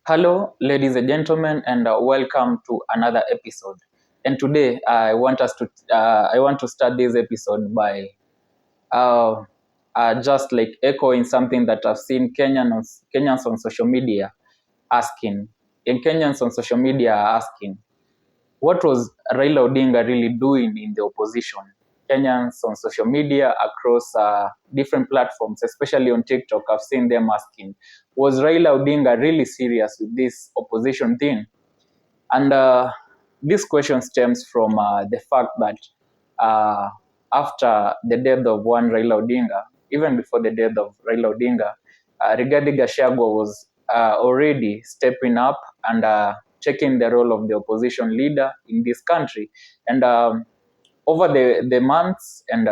Hello, ladies and gentlemen, and welcome to another episode. And today, I want to start this episode by uh, just like echoing something that I've seen Kenyans on social media asking. And Kenyans on social media are asking, what was Raila Odinga really doing in the opposition? Kenyans on social media across different platforms, especially on TikTok, I've seen them asking, was Raila Odinga really serious with this opposition thing? And this question stems from the fact that uh, after the death of one Raila Odinga, even before the death of Raila Odinga, Rigathi Gachagua was already stepping up and taking the role of the opposition leader in this country. And over the months and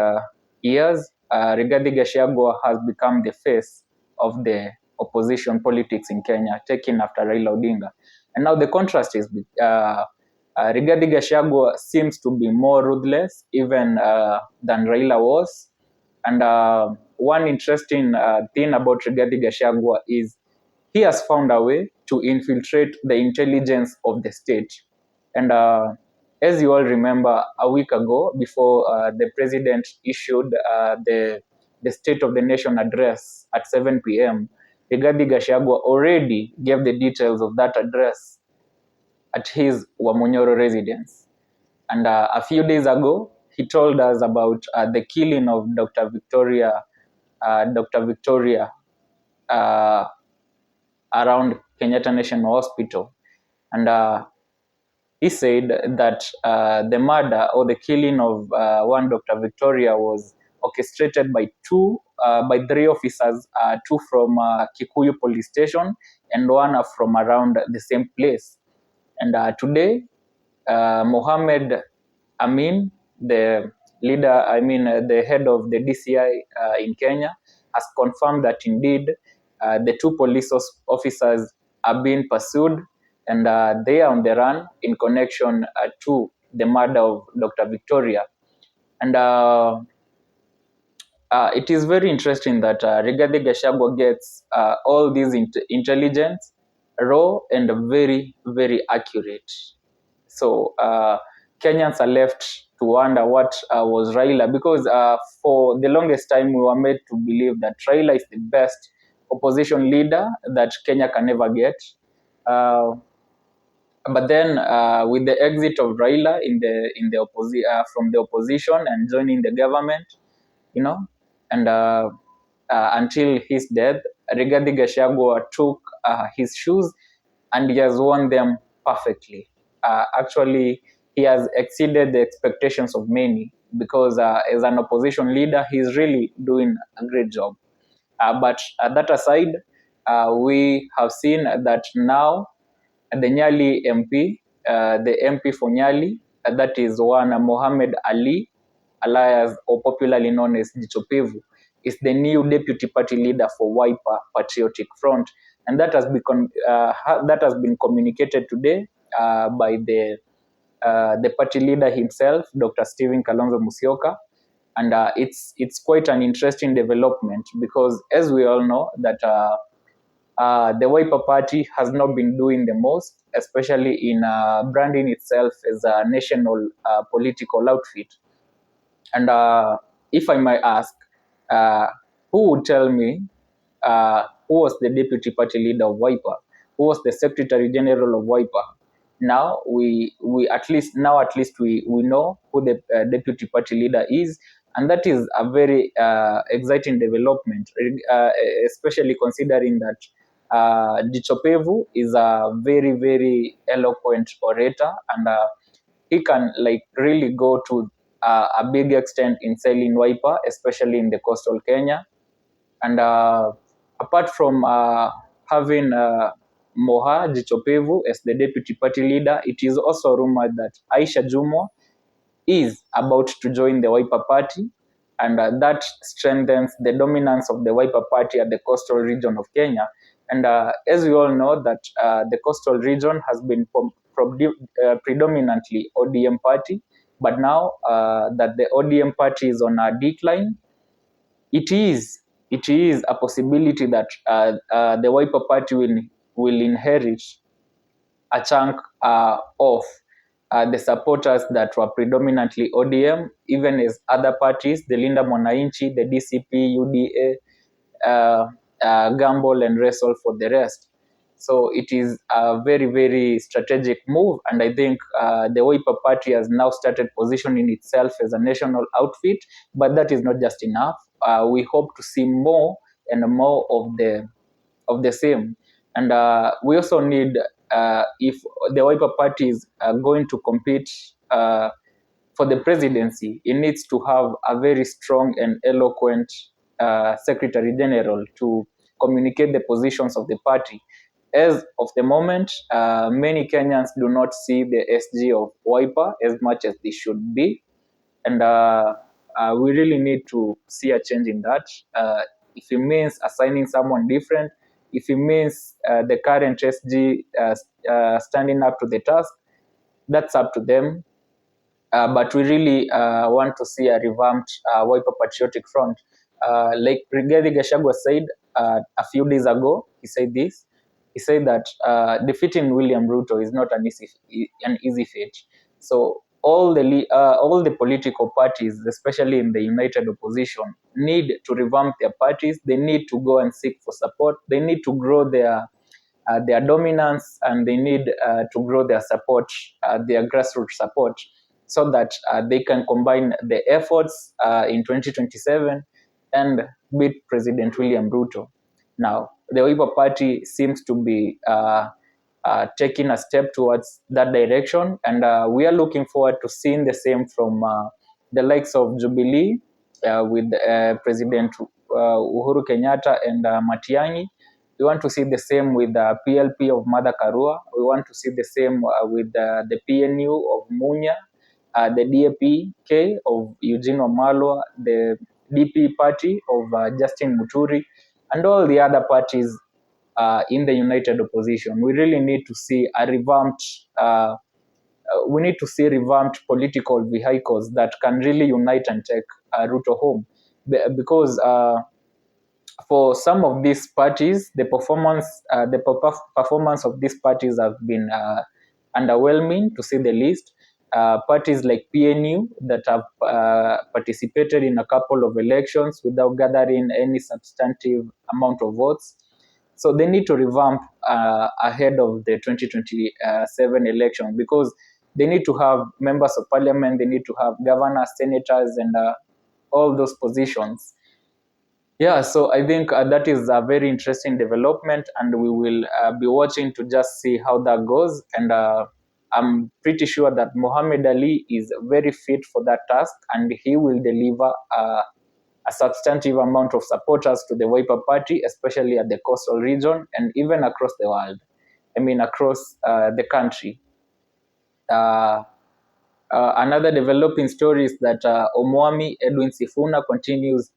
years, Rigathi Gachagua has become the face of the opposition politics in Kenya, taking after Raila Odinga. And now the contrast is Rigathi Gachagua seems to be more ruthless even than Raila was. And one interesting thing about Rigathi Gachagua is he has found a way to infiltrate the intelligence of the state. And as you all remember, a week ago, before the president issued the State of the Nation address at 7 p.m., Rigathi Gachagua already gave the details of that address at his Wamunyoro residence. And a few days ago, he told us about the killing of Dr. Victoria uh, around Kenyatta National Hospital. And he said that the murder or the killing of one Dr. Victoria was orchestrated by three officers, two from Kikuyu police station and one from around the same place. And today, Mohammed Amin, the head of the DCI in Kenya, has confirmed that indeed the two police officers are being pursued and they are on the run in connection to the murder of Dr. Victoria. And it is very interesting that Rigathi Gachagua gets all these intelligence raw and very, very accurate. So Kenyans are left to wonder what was Raila, because for the longest time we were made to believe that Raila is the best opposition leader that Kenya can ever get. Uh, but then with the exit of Raila from the opposition and joining the government, you know, and until his death, Rigathi Gachagua took his shoes and he has worn them perfectly. Actually, he has exceeded the expectations of many because as an opposition leader, he's really doing a great job. But that aside, we have seen that now the Nyali MP, the MP for Nyali, that is one Mohammed Ali, alias or popularly known as Jichopevu, is the new deputy party leader for Wiper Patriotic Front, and that has been communicated today by the party leader himself, Dr. Stephen Kalonzo Musyoka. And it's quite an interesting development because, as we all know, that the Wiper Party has not been doing the most, especially in branding itself as a national political outfit. And if I might ask, who would tell me who was the deputy party leader of Wiper? Who was the secretary general of Wiper? Now we at least we know who the deputy party leader is, and that is a very exciting development, especially considering that Jichopevu is a very, very eloquent orator, and he can like really go to a big extent in selling Wiper, especially in the coastal Kenya. And apart from having Moha Jichopevu as the deputy party leader, it is also rumored that Aisha Jumo is about to join the Wiper Party, and that strengthens the dominance of the Wiper Party at the coastal region of Kenya. And as we all know, that the coastal region has been predominantly ODM party, but now that the ODM party is on a decline, it is a possibility that the Wiper Party will will inherit a chunk of the supporters that were predominantly ODM, even as other parties, the Linda Mwananchi, the DCP, UDA, gamble and wrestle for the rest. So it is a very, very strategic move. And I think the Wiper Party has now started positioning itself as a national outfit, but that is not just enough. We hope to see more and more of the same. And we also need, if the Wiper Party is going to compete for the presidency, it needs to have a very strong and eloquent Secretary General to communicate the positions of the party. As of the moment, many Kenyans do not see the SG of Wiper as much as they should be. And we really need to see a change in that. If it means assigning someone different, if it means the current SG standing up to the task, that's up to them. But we really want to see a revamped Wiper Patriotic Front. Like Rigathi Gachagua said a few days ago, he said this. He said that defeating William Ruto is not an easy feat. So all the political parties, especially in the united opposition, need to revamp their parties. They need to go and seek for support. They need to grow their dominance, and they need to grow their support, their grassroots support, so that they can combine the efforts in 2027 and beat President William Ruto. Now, the Wiper Party seems to be taking a step towards that direction, and we are looking forward to seeing the same from the likes of Jubilee with President Uhuru Kenyatta and Matiang'i. We want to see the same with the PLP of Martha Karua. We want to see the same with the PNU of Munya, the DAP-K of Eugene Wamalwa, the DP party of Justin Muturi, and all the other parties in the united opposition. We really need to see a revamped we need to see revamped political vehicles that can really unite and take Ruto home. Because for some of these parties, the performance of these parties have been underwhelming, to say the least. Parties like PNU that have participated in a couple of elections without gathering any substantive amount of votes. So they need to revamp ahead of the 2027 election, because they need to have members of parliament, they need to have governors, senators, and all those positions. Yeah, so I think that is a very interesting development, and we will be watching to just see how that goes. And I'm pretty sure that Muhammad Ali is very fit for that task, and he will deliver a substantive amount of supporters to the Wiper Party, especially at the coastal region and even across the world. I mean, across the country. Another developing story is that Omwami Edwin Sifuna continues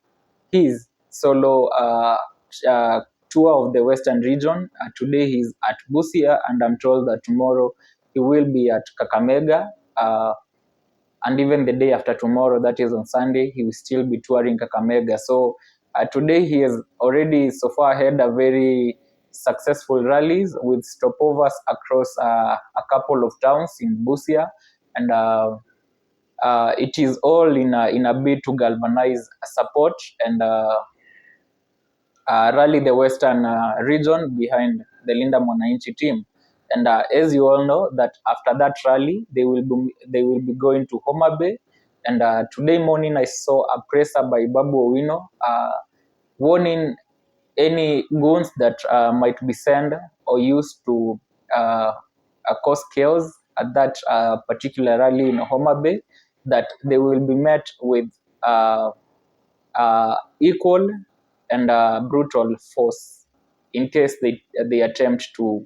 his solo tour of the Western region. Today he's at Busia, and I'm told that tomorrow he will be at Kakamega. And even the day after tomorrow, that is on Sunday, he will still be touring Kakamega. So today he has already so far had a very successful rallies with stopovers across a couple of towns in Busia. And it is all in a bid to galvanize support and rally the Western region behind the Linda Mwananchi team. And as you all know, that after that rally, they will be going to Homa Bay. And today morning, I saw a presser by Babu Owino warning any goons that might be sent or used to cause chaos at that particular rally in Homa Bay, that they will be met with equal and brutal force in case they attempt to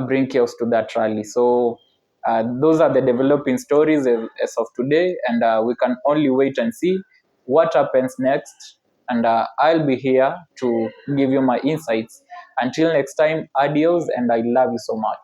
bring chaos to that rally. So those are the developing stories as of today, and we can only wait and see what happens next. And I'll be here to give you my insights. Until next time, adios, and I love you so much.